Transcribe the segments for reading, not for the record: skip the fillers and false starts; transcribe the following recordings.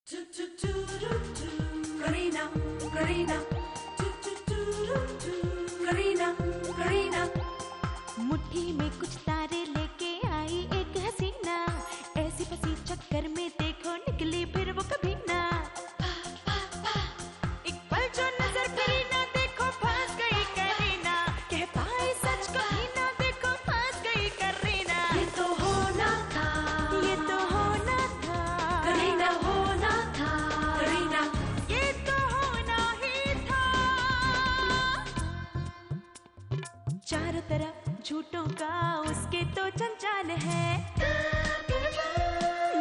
Karina, Karina, Karina, Karina. मुट्ठी में कुछ तारे लेके आई एक हसीना, ऐसी फंसी चक्कर में देखो निकली फिर वो कभी ना। एक पल जो नजर करी ना देखो फंस गई करीना, कह पाई सच कभी ना देखो फंस गई करीना। ये तो होना था, ये तो होना था करीना, होना था, करीना. ये तो होना ही था। चारों तरफ झूठों का उसके तो जंजाल है,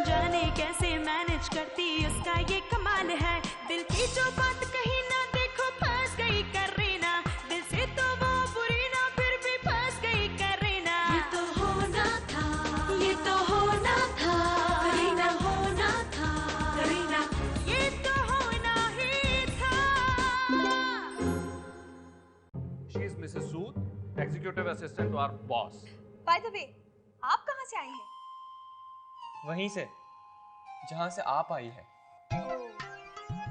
जाने कैसे मैनेज करती उसका ये कमाल है। दिल की जो बात कही ना देखो फंस गई करीना, दिल से तो वो बुरी ना फिर भी फंस गई करीना। ये तो होना था, ये तो होना था, करीना, होना था, करीना. ये तो होना ही था। She is Mrs. Sood, executive assistant to our boss. By the way, आप कहाँ से आए हैं? वहीं से जहां से आप आई है।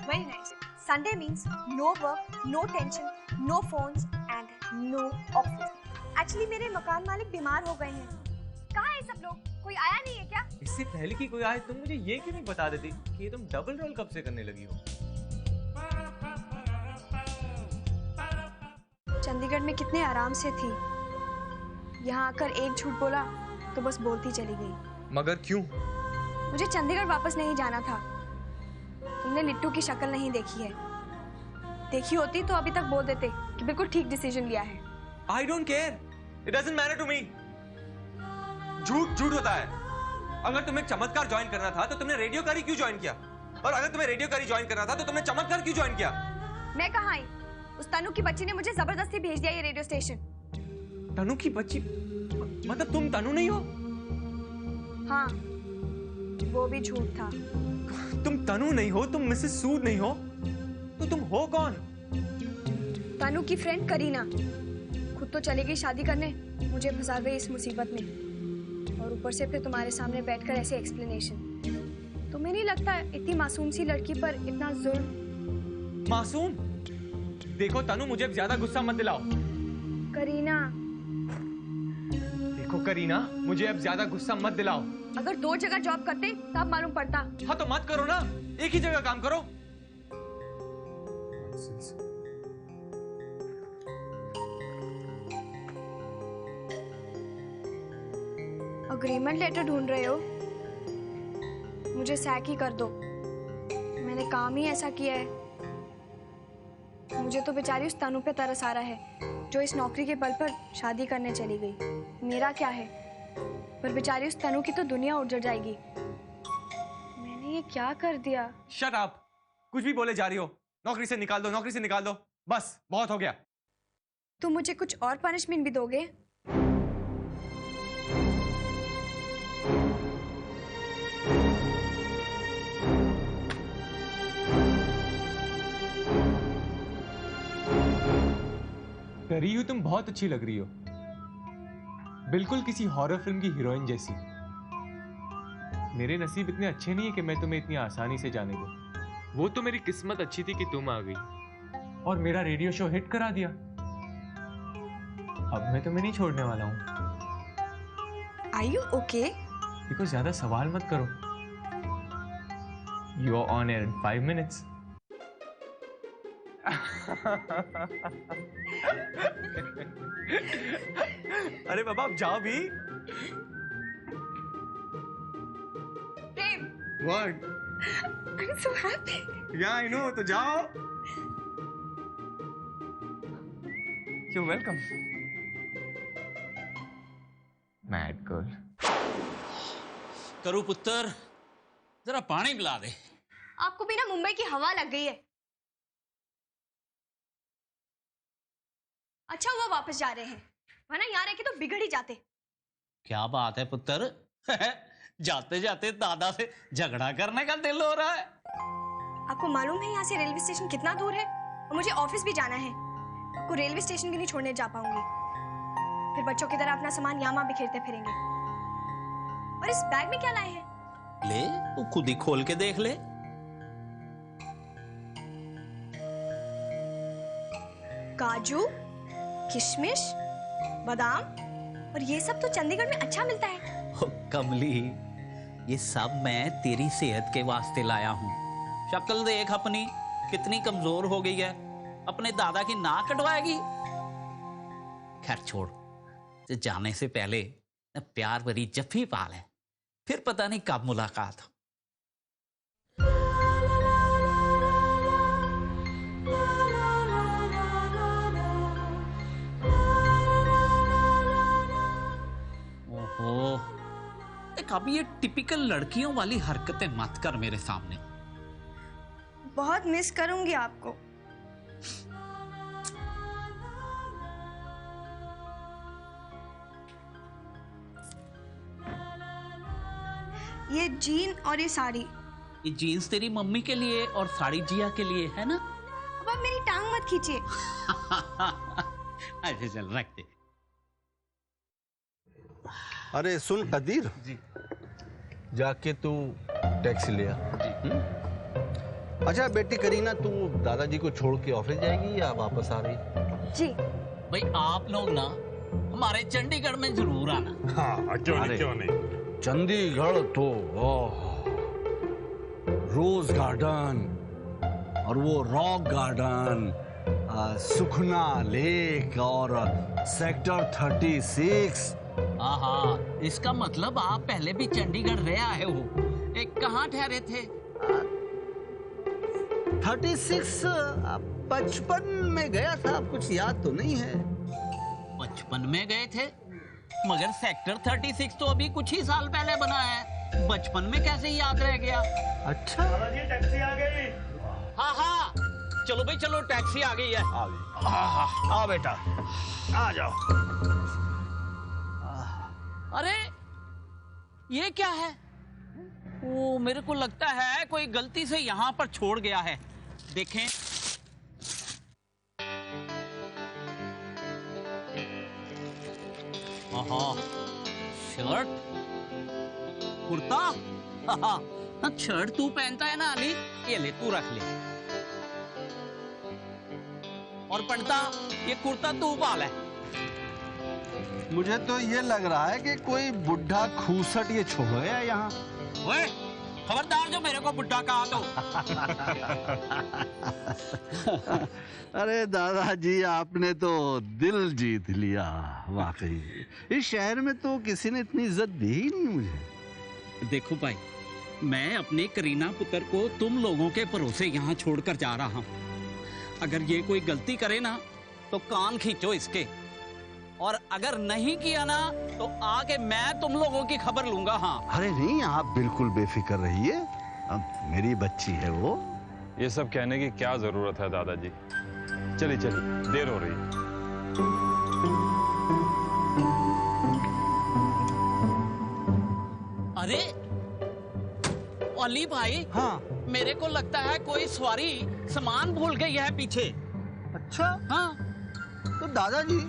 Very nice. Sunday means no work, no tension, no phones and no office. Actually मेरे मकान मालिक बीमार हो गए हैं. कहाँ है सब लोग? कोई आया नहीं है क्या? इससे पहले कि कोई आए तुम मुझे ये क्यों नहीं बता देती कि ये तुम डबल रोल कब से करने लगी हो? चंडीगढ़ में कितने आराम से थी, यहाँ आकर एक झूठ बोला तो बस बोलती चली गई. मगर क्यों? मुझे चंडीगढ़ वापस नहीं जाना था. तुमने लिट्टू की शक्ल नहीं देखी है. देखी होती तो अभी तक बोल देते कि बिल्कुल ठीक डिसीजन लिया है. I don't care. It doesn't matter to me. झूठ झूठ होता है. अगर तुम्हें चमत्कार ज्वाइन करना था तो तुमने रेडियोकारी क्यों ज्वाइन किया? और अगर तुम्हें रेडियोकारी ज्वाइन करना था तो तुमने चमत्कार क्यों ज्वाइन किया? मैं कहाँ आई? उस तनु की बच्ची ने मुझे जबरदस्ती भेज दिया ये रेडियो स्टेशन. तनु की बच्ची? मतलब तुम तनु नहीं हो? हाँ, वो भी झूठ था. तुम तनु नहीं हो, तुम मिसेस सूद नहीं हो, तो तुम हो कौन? तनु की फ्रेंड करीना. खुद तो चली गई शादी करने, मुझे फंसा गई इस मुसीबत में, और ऊपर से फिर तुम्हारे सामने बैठकर ऐसे एक्सप्लेनेशन. तुम्हें नहीं लगता इतनी मासूम सी लड़की पर इतना जुल्म? मासूम? देखो तनु, मुझे ज्यादा गुस्सा मत दिलाओ. करीना, देखो करीना, मुझे अब ज्यादा गुस्सा मत दिलाओ. अगर 2 जगह जॉब करते तब मालूम पड़ता. हाँ तो मत करो ना, एक ही जगह काम करो. अग्रीमेंट लेटर ढूंढ रहे हो? मुझे सैक ही कर दो. मैंने काम ही ऐसा किया है. मुझे तो बेचारी उस तनु पे तरस आ रहा है जो इस नौकरी के बल पर शादी करने चली गई. मेरा क्या है, पर बेचारी उस तनु की तो दुनिया उजड़ जाएगी. मैंने ये क्या कर दिया? Shut up. कुछ भी बोले जा रही हो. नौकरी से निकाल दो, नौकरी से निकाल दो. बस बहुत हो गया. तुम मुझे कुछ और पनिशमेंट भी दोगे? करी तुम बहुत अच्छी लग रही हो, बिल्कुल किसी हॉरर फिल्म की हीरोइन जैसी. मेरे नसीब इतने अच्छे नहीं है कि मैं तुम्हें इतनी आसानी से जाने दूं. वो तो मेरी किस्मत अच्छी थी कि तुम आ गई और मेरा रेडियो शो हिट करा दिया. अब मैं तुम्हें नहीं छोड़ने वाला हूं. Are you okay? देखो, ज्यादा सवाल मत करो. You are on air in 5 minutes. अरे बाबा, अब जाओ भी. प्रेम, What? I'm so happy. Yeah, I know. तो जाओ. You're welcome. Mad girl. करू पुत्र, जरा पानी पिला दे. आपको भी ना मुंबई की हवा लग गई है. अच्छा हुआ वापस जा रहे हैं, वरना यहाँ रह के तो बिगड़ ही जाते. क्या बात है पुत्र, जाते जाते दादा से झगड़ा करने का दिल हो रहा है. आपको मालूम है यहाँ से रेलवे स्टेशन कितना दूर है, और मुझे ऑफिस भी जाना है. आपको रेलवे स्टेशन भी नहीं छोड़ने जा पाऊंगी. फिर बच्चों की तरह अपना सामान यहाँ बिखेरते फिरेंगे. और इस बैग में क्या लाए हैं? ले, तू खुद ही खोल के देख ले. काजू, किशमिश, बादाम, और ये सब तो चंडीगढ़ में अच्छा मिलता है। ओ कमली, ये सब मैं तेरी सेहत के वास्ते लाया हूँ। शक्ल देख अपनी कितनी कमजोर हो गई है, अपने दादा की नाक कटवाएगी। खैर छोड़, जाने से पहले प्यार भरी जफ्फी पा ले, फिर पता नहीं कब मुलाकात हो। ओहो, अब ये टिपिकल लड़कियों वाली हरकतें मत कर मेरे सामने। बहुत मिस करूंगी आपको। ये जीन और ये साड़ी। ये जीन्स तेरी मम्मी के लिए और साड़ी जिया के लिए है ना? अब आप मेरी टांग मत खींचिए। अच्छा चल रख दे। अरे सुन कदीर जी, जाके तू टैक्सी ले आ। अच्छा बेटी करीना, तू दादाजी को छोड़ के ऑफिस जाएगी या वापस आ रही? जी भाई आप लोग ना हमारे चंडीगढ़ में जरूर आना। हाँ क्यों नहीं। चंडीगढ़ तो रोज गार्डन और वो रॉक गार्डन, सुखना लेक और सेक्टर 36। हाँ, इसका मतलब आप पहले भी चंडीगढ़ रह आए हो। एक कहाँ ठहरे थे? 36 बचपन में गया था, कुछ याद तो नहीं है। बचपन में गए थे, मगर सेक्टर 36 तो अभी कुछ ही साल पहले बना है, बचपन में कैसे याद रह गया? अच्छा टैक्सी आ गई। हाँ, चलो भाई चलो, टैक्सी आ गई है। आ गई। आओ बेटा, आ जाओ। अरे ये क्या है? वो मेरे को लगता है कोई गलती से यहाँ पर छोड़ गया है। देखें। शर्ट, कुर्ता। शर्ट तू पहनता है ना अली, ये ले तू रख ले। और पढ़ता, ये कुर्ता तू पाल है। मुझे तो ये लग रहा है कि कोई बुढ़ा खूसट ये छोड़ गया यहाँ। ओए, खबरदार जो मेरे को बुढ़ा कहा तो। अरे दादाजी, आपने तो दिल जीत लिया वाकई। इस शहर में तो किसी ने इतनी इज्जत दी ही नहीं मुझे। देखो भाई, मैं अपने करीना पुत्र को तुम लोगों के भरोसे यहाँ छोड़कर जा रहा हूँ। अगर ये कोई गलती करे ना तो कान खींचो इसके, और अगर नहीं किया ना तो आके मैं तुम लोगों की खबर लूंगा। हाँ अरे नहीं, आप बिल्कुल बेफिक्र रहिए, अब मेरी बच्ची है वो। ये सब कहने की क्या जरूरत है दादाजी? चलिए चलिए, देर हो रही है। अरे अली भाई, हाँ मेरे को लगता है कोई सवारी सामान भूल गई है पीछे। अच्छा, हाँ तो दादाजी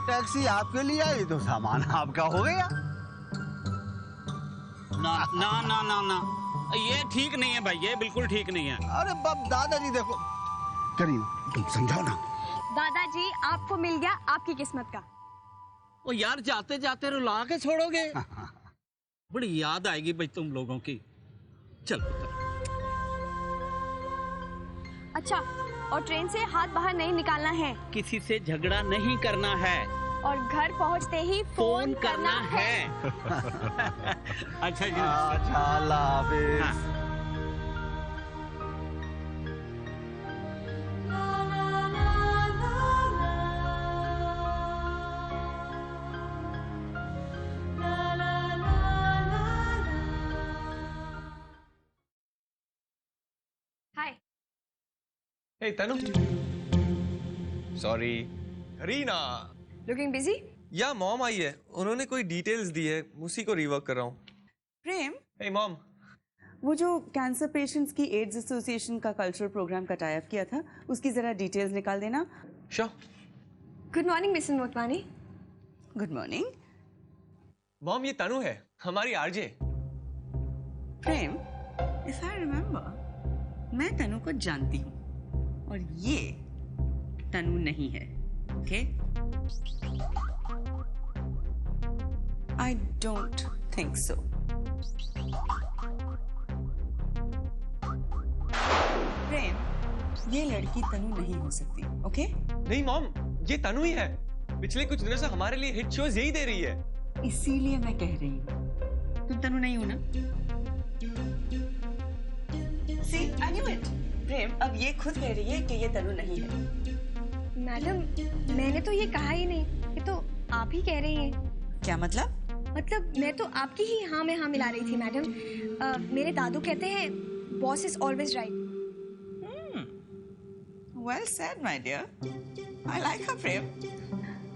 टैक्सी आपके लिए आई तो सामान आपका हो गया। ना ना ना ना ना, ये ठीक नहीं है भाई, ये बिल्कुल ठीक नहीं है। अरे बाप, दादाजी देखो, करीना तुम समझाओ ना। दादाजी, आपको मिल गया आपकी किस्मत का। ओ यार, जाते जाते रुला के छोड़ोगे? बड़ी याद आएगी भाई तुम लोगों की। चल पुत्र। अच्छा, और ट्रेन से हाथ बाहर नहीं निकालना है, किसी से झगड़ा नहीं करना है, और घर पहुंचते ही फोन करना है। अच्छा जी। अच्छा, अल्लाह हाफिज। हाँ। हाय। Hey तनु, सॉरी। Kareena, looking busy? या मॉम आई है, उन्होंने कोई डिटेल्स दी है, उसी को रिवर्क कर रहा हूँ। प्रेम, Hey मॉम, वो जो कैंसर पेशेंट्स की एड्स एसोसिएशन का कल्चरल प्रोग्राम का टाई अप किया था, उसकी जरा डिटेल्स निकाल देना। Sure. Good morning Mrs Motwani. Good morning. Mom, ये तनु है, हमारी RJ. Prem, if I remember, मैं तनु को जानती हूँ, और ये तनु नहीं है. Okay? I don't think so. प्रेम, ये लड़की तनु नहीं हो सकती. Okay? नहीं मॉम, ये तनु ही है. पिछले कुछ दिनों से हमारे लिए हिट शोज यही दे रही है. इसीलिए मैं कह रही हूँ. तुम तनु नहीं हो ना? See, I knew it. प्रेम, अब ये खुद कह रही है कि ये तनु नहीं है. मैडम, मैंने तो ये कहा ही नहीं. ये तो आप ही कह रही हैं. क्या मतलब? मतलब मैं तो आपकी ही हाँ में हाँ मिला रही थी मैडम. मेरे दादू कहते हैं boss is always right. Well said, my dear. I like her, प्रेम.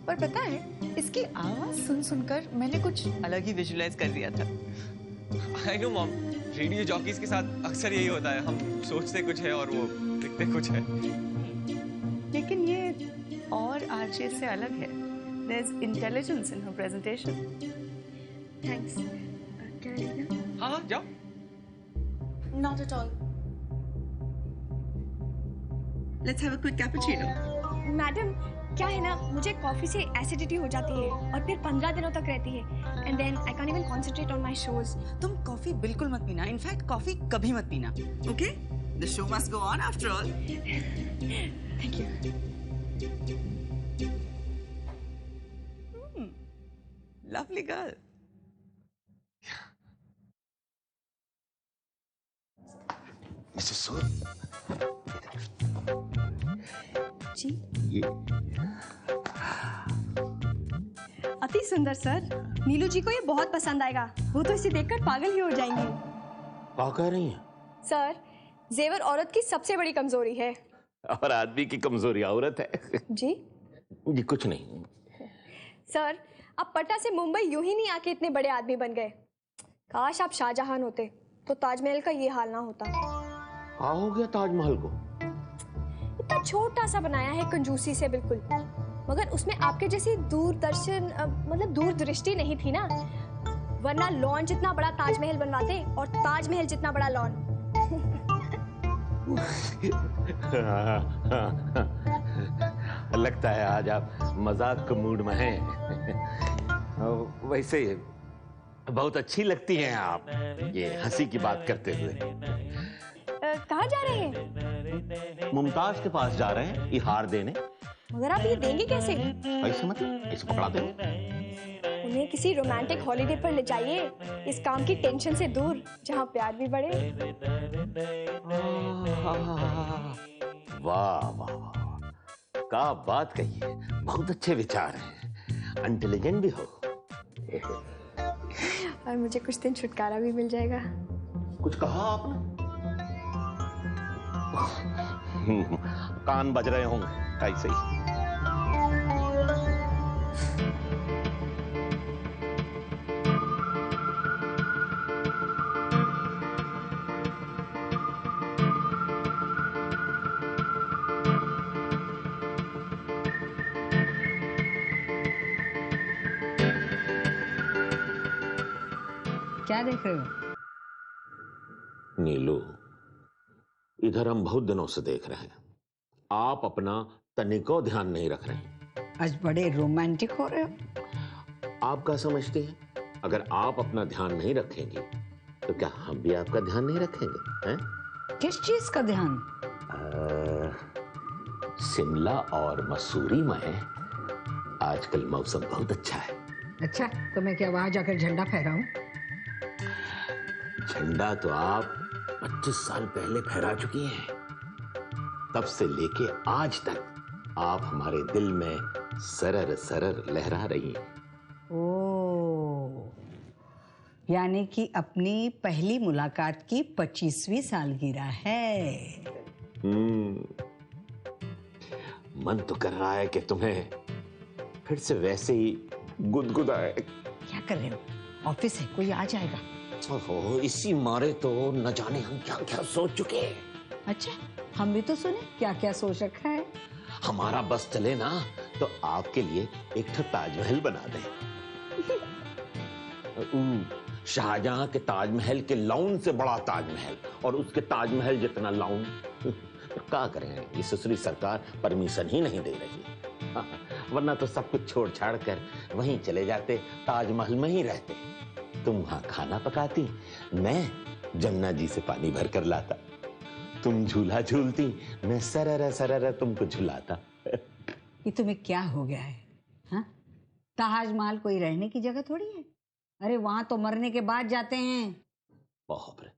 पर पता है, इसकी आवाज सुन सुनकर मैंने कुछ अलग ही विजुलाइज कर दिया था. I know mom, radio jockeys के साथ अक्सर यही होता है. हम सोचते कुछ है और वो दिखते कुछ है. लेकिन ये और आरजे से अलग है. There's intelligence in her presentation. Thanks. क्या लेना? हाँ, जाओ. Not at all. Let's have a quick cappuccino. Madam, क्या है ना, मुझे कॉफी से एसिडिटी हो जाती है और फिर 15 दिनों तक रहती है. And then I can't even concentrate on my shows. तुम कॉफी बिल्कुल मत पीना. इनफैक्ट कॉफी कभी मत पीना. Okay? The show must go on after all. Thank you. Lovely girl. Mrs Sood, ji. ये अति सुंदर सर. नीलू जी को ये बहुत पसंद आएगा. वो तो इसे देखकर पागल ही हो जाएंगी. क्या कह रही हैं? सर, जेवर औरत की सबसे बड़ी कमजोरी है. और आदमी की कमजोरी औरत है. जी जी कुछ नहीं. सर, आप पटना से मुंबई यूं ही नहीं आके इतने बड़े आदमी बन गए. काश आप शाहजहां होते तो ताजमहल का ये हाल ना होता. क्या हो गया ताजमहल को? इतना छोटा सा बनाया है कंजूसी से बिल्कुल. मगर उसमें आपके जैसी दूरदर्शन मतलब दूरदृष्टि नहीं थी ना. वरना लॉन जितना बड़ा ताजमहल बनवाते और ताजमहल जितना बड़ा लॉन. लगता है आज आप मजाक के मूड में हैं. वैसे बहुत अच्छी लगती हैं आप ये हंसी की बात करते हुए. कहाँ जा रहे हैं? मुमताज के पास जा रहे हैं ये हार देने. मगर आप ये देंगे कैसे? ऐसे मतलब ऐसे पकड़ा दे. उन्हें किसी रोमांटिक हॉलिडे पर ले जाइए, इस काम की टेंशन से दूर, जहाँ प्यार भी बढ़े. वाह वाह वाह, क्या बात कही है. बहुत अच्छे विचार हैं. इंटेलिजेंट भी हो. और मुझे कुछ दिन छुटकारा भी मिल जाएगा. कुछ कहा आपने? कान बज रहे होंगे कैसे ही. क्या देख रहे हो? नीलू, इधर हम बहुत दिनों से देख रहे हैं. आप अपना तनिको ध्यान नहीं रख रहे. आज बड़े रोमांटिक हो रहे हो. आप क्या समझती हैं? अगर आप अपना ध्यान नहीं रखेंगे तो क्या हम भी आपका ध्यान नहीं रखेंगे? हैं? किस चीज का ध्यान? शिमला और मसूरी में आजकल मौसम बहुत अच्छा है. अच्छा, तो मैं क्या वहां जाकर झंडा फहराऊं? झंडा तो आप 25 साल पहले फहरा चुकी हैं. तब से लेके आज तक आप हमारे दिल में सरर सरर लहरा रही हैं. ओ, यानी कि अपनी पहली मुलाकात की 25वीं सालगिरह है. मन तो कर रहा है कि तुम्हें फिर से वैसे ही गुदगुदाए. क्या कर रहे हो? ऑफिस है, कोई आ जाएगा. ओहो, इसी मारे तो न जाने हम क्या क्या सोच चुके हैं. अच्छा, हम भी तो सुने क्या क्या सोच रखा है. हमारा बस चले ना तो आपके लिए एक ठो ताजमहल बना दें. शाहजहां के ताजमहल के लाउन से बड़ा ताजमहल और उसके ताजमहल जितना लाउन फिर क्या करें, ये सुसरी सरकार परमिशन ही नहीं दे रही। वरना तो सब कुछ छोड़ छाड़ कर वहीं चले जाते, ताजमहल में ही रहते। तुम वहां खाना पकाती, मैं जमुना जी से पानी भर कर लाता। तुम झूला झूलती, मैं सरर सरर तुमको झुलाता। ये तुम्हें क्या हो गया है? हाँ, ताजमहल कोई रहने की जगह थोड़ी है। अरे वहां तो मरने के बाद जाते हैं। बाप रे,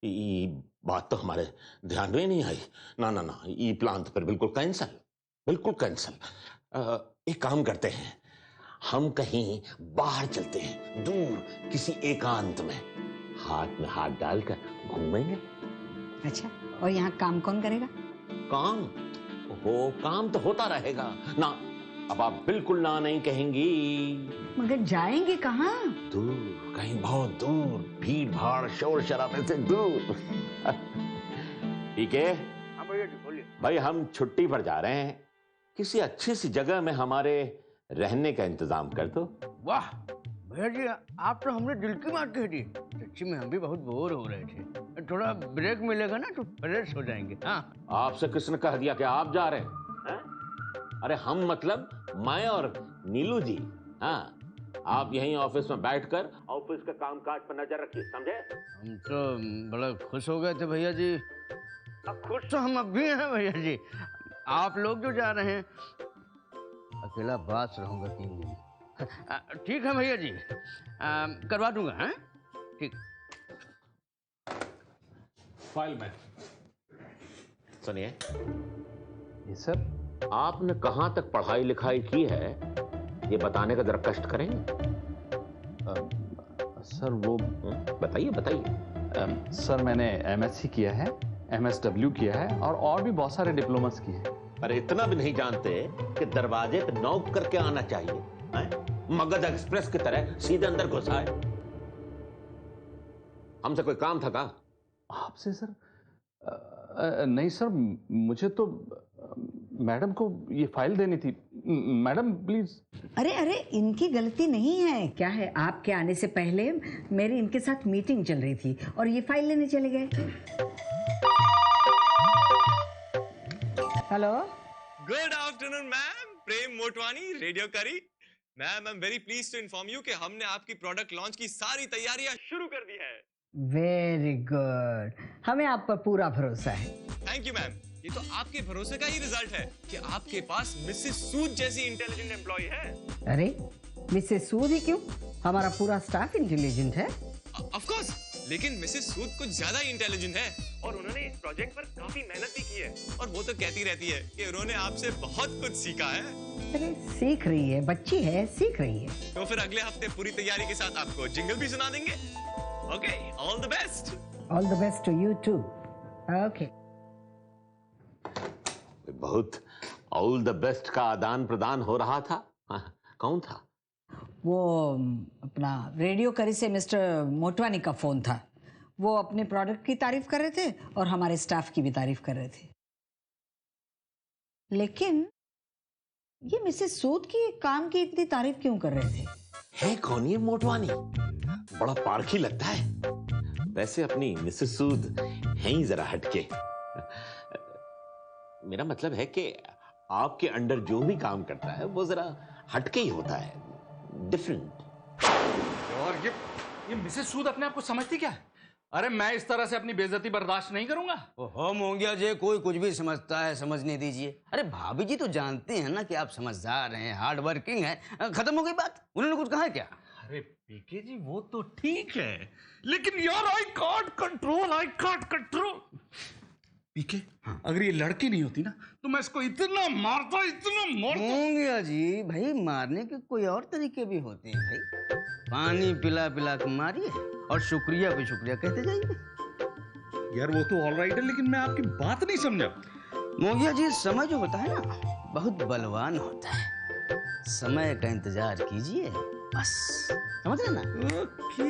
ये बात तो हमारे ध्यान में नहीं आई। ना ना ना, ये प्लान तो फिर बिल्कुल कैंसल, बिल्कुल कैंसल। एक काम करते हैं, हम कहीं बाहर चलते हैं, दूर किसी एकांत में, हाथ में हाथ डालकर घूमेंगे। अच्छा, और यहाँ काम कौन करेगा? काम? वो काम तो होता रहेगा ना। अब आप बिल्कुल ना नहीं कहेंगी। मगर जाएंगे कहाँ? दूर, कहीं बहुत दूर, भीड़ भाड़ शोर शराबे से दूर। ठीक है? हाँ भैया जी बोलिए। भाई हम छुट्टी पर जा रहे हैं, किसी अच्छी सी जगह में हमारे रहने का इंतजाम कर दो। वाह भैया जी, आप तो हमने दिल की बात कह दी। सच्ची में हम भी बहुत बोर हो रहे थे, थोड़ा ब्रेक मिलेगा ना तो फ्रेश हो जाएंगे। हाँ, आपसे किसने कह दिया कि आप जा रहे हैं? अरे हम मतलब मैं और नीलू जी। हाँ, आप यहीं ऑफिस में बैठकर ऑफिस का कामकाज पर नजर रखिए, समझे? हम तो बड़ा खुश हो गए थे भैया जी। अब खुश तो हम अब भी हैं भैया जी। आप लोग जो जा रहे हैं, अकेला बात रहूंगा 3 दिन। ठीक है भैया जी, करवा दूंगा। हाँ ठीक। फाइल में सुनिए। ये सर, आपने कहां तक पढ़ाई लिखाई की है, ये बताने का जरा कष्ट करेंगे? सर वो बताइए बताइए। सर मैंने MSc किया है, MSW किया है और भी बहुत सारे डिप्लोमास किए हैं। अरे इतना भी नहीं जानते कि दरवाजे पे नॉक करके आना चाहिए? मगध एक्सप्रेस की तरह सीधे अंदर घुसा है। हमसे कोई काम था का? आपसे सर? नहीं सर, मुझे तो मैडम को ये फाइल देनी थी। Madam please. अरे अरे, इनकी गलती नहीं है। क्या है, आपके आने से पहले मेरी इनके साथ मीटिंग चल रही थी और ये फाइल लेने चले गए। Hello, good afternoon ma'am, Prem Motwani, radio करी। Ma'am, I am very pleased to inform you कि हमने आपकी प्रोडक्ट लॉन्च की सारी तैयारियां शुरू कर दी है। वेरी गुड, हमें आप पर पूरा भरोसा है। Thank you ma'am. ये तो आपके भरोसे का ही रिजल्ट है कि आपके पास मिसेस सूद जैसी इंटेलिजेंट एम्प्लॉय है। अरे मिसेस सूद ही क्यों, हमारा पूरा स्टाफ इंटेलिजेंट है। ऑफ कोर्स, लेकिन मिसेस सूद कुछ ज्यादा ही इंटेलिजेंट है और उन्होंने इस प्रोजेक्ट पर काफी मेहनत भी की है। और वो तो कहती रहती है कि उन्होंने आपसे बहुत कुछ सीखा है। अरे सीख रही है, बच्ची है, सीख रही है। तो फिर अगले हफ्ते पूरी तैयारी के साथ आपको जिंगल भी सुना देंगे। Okay, all the best. All the best to you too. Okay. बहुत ऑल द बेस्ट का आदान प्रदान हो रहा था। कौन था? वो अपना रेडियो करी से मिस्टर मोटवानी का फोन था। वो अपने प्रोडक्ट की तारीफ कर रहे थे और हमारे स्टाफ की भी तारीफ कर रहे थे। लेकिन ये मिसेस सूद की काम की इतनी तारीफ क्यों कर रहे थे? है कौन ये मोटवानी? बड़ा पारखी लगता है। वैसे अपनी मिसेस सूद है ही जरा हटके। मेरा मतलब है कि आपके अंडर जो भी काम करता है वो जरा हटके ही होता है, डिफरेंट। और ये मिसेस सूद अपने आप को समझती क्या है? अरे मैं इस तरह से अपनी बेइज्जती बर्दाश्त नहीं करूंगा। ओहो मोंगिया जी, कोई कुछ भी समझता है, समझने दीजिए। अरे भाभी जी तो जानते हैं ना कि आप समझदार हैं, हार्ड वर्किंग हैं। खत्म हो गई बात, उन्होंने कुछ कहा क्या? अरे पीके जी वो तो ठीक है, लेकिन यार आई कांट कंट्रोल। पीके, अगर ये लड़की नहीं होती ना तो मैं इसको इतना मारता। मोंगिया जी भाई, मारने के कोई और तरीके भी होते हैं भाई। पानी पिला पिला के मारिए और शुक्रिया पे शुक्रिया कहते जाइए। यार वो तो ऑल राइट है, लेकिन मैं आपकी बात नहीं समझा। मोंगिया जी, समय जो होता है ना बहुत बलवान होता है। समय का इंतजार कीजिए बस, समझ रहे ना? ओके,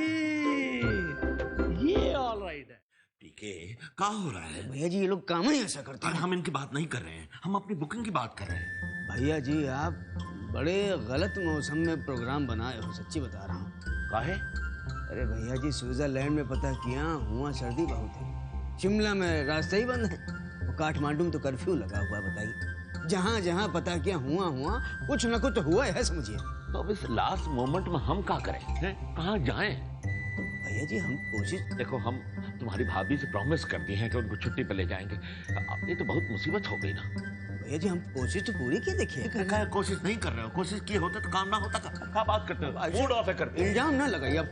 ये ऑल राइट है। पीके, क्या हो रहा है? भैया जी ये लोग काम ही ऐसा करते हैं। हम इनकी बात नहीं कर रहे हैं, हम अपनी बुकिंग की बात कर रहे हैं। भैया जी आप बड़े गलत मौसम में प्रोग्राम बनाए हो, सच्ची बता रहा हूँ। काहे? अरे भैया जी, स्विट्जरलैंड में पता किया हुआ सर्दी बहुत है, शिमला में रास्ते ही बंद है। काठमांडू में तो कर्फ्यू लगा हुआ, बताइए। जहाँ जहाँ पता किया हुआ कुछ न कुछ तो हुआ है, समझिए। तो अब इस लास्ट मोमेंट में हम क्या करें हैं? कहाँ जाएं? भैया जी हम कोशिश, देखो हम तुम्हारी भाभी से प्रॉमिस कर दिए हैं कि उनको छुट्टी पे ले जाएंगे। अब ये तो बहुत मुसीबत हो गई ना। भैया जी हम कोशिश तो पूरी की, देखिए। कोशिश नहीं कर रहे हो, कोशिश किए होते तो काम ना होता। क्या बात करते हो? मूड ऑफ है करते हो। इल्जाम ना लगाइए अब।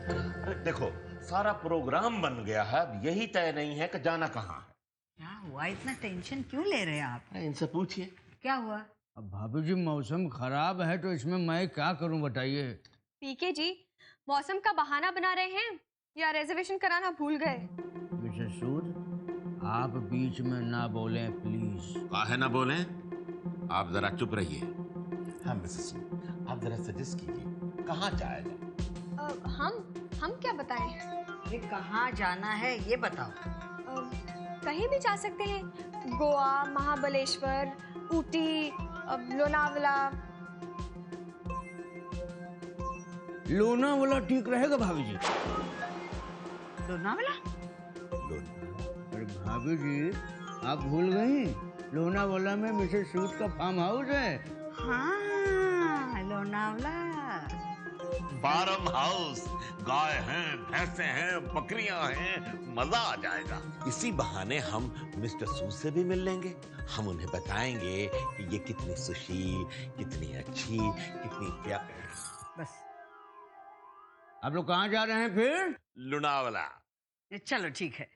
अरे देखो सारा प्रोग्राम बन गया है, अब यही तय नहीं है कि जाना कहाँ है। क्या हुआ, इतना टेंशन क्यों ले रहे हैं आप? इनसे पूछिए क्या हुआ? अब भाभी जी मौसम खराब है तो इसमें मैं क्या करूं, बताइए। पीके जी मौसम का बहाना बना रहे हैं या रिजर्वेशन कराना भूल गए? मिसेस सूद, आप बीच में ना बोलें प्लीज। काहे ना बोलें? आप जरा चुप रहिए। हाँ मिसेस सूद, आप जरा सजेस्ट कीजिए कहाँ जाया जाए। हम क्या बताएं? अरे कहाँ जाना है ये बताओ। कहीं भी जा सकते हैं, गोवा, महाबलेश्वर, ऊटी, लोनावला। लोनावाला ठीक रहेगा भाभी जी। लोनावला? अरे भाभी जी आप भूल गई, लोनावाला में मिसेस सूद का फार्म हाउस है। हाँ लोनावला। फार्म हाउस, गाय हैं, भैंसे हैं, बकरियां हैं, मजा आ जाएगा। इसी बहाने हम मिस्टर सूद से भी मिल लेंगे। हम उन्हें बताएंगे कि ये कितनी सुशील, कितनी अच्छी, कितनी प्यार। बस आप लोग कहाँ जा रहे हैं फिर? लोनावाला। चलो ठीक है।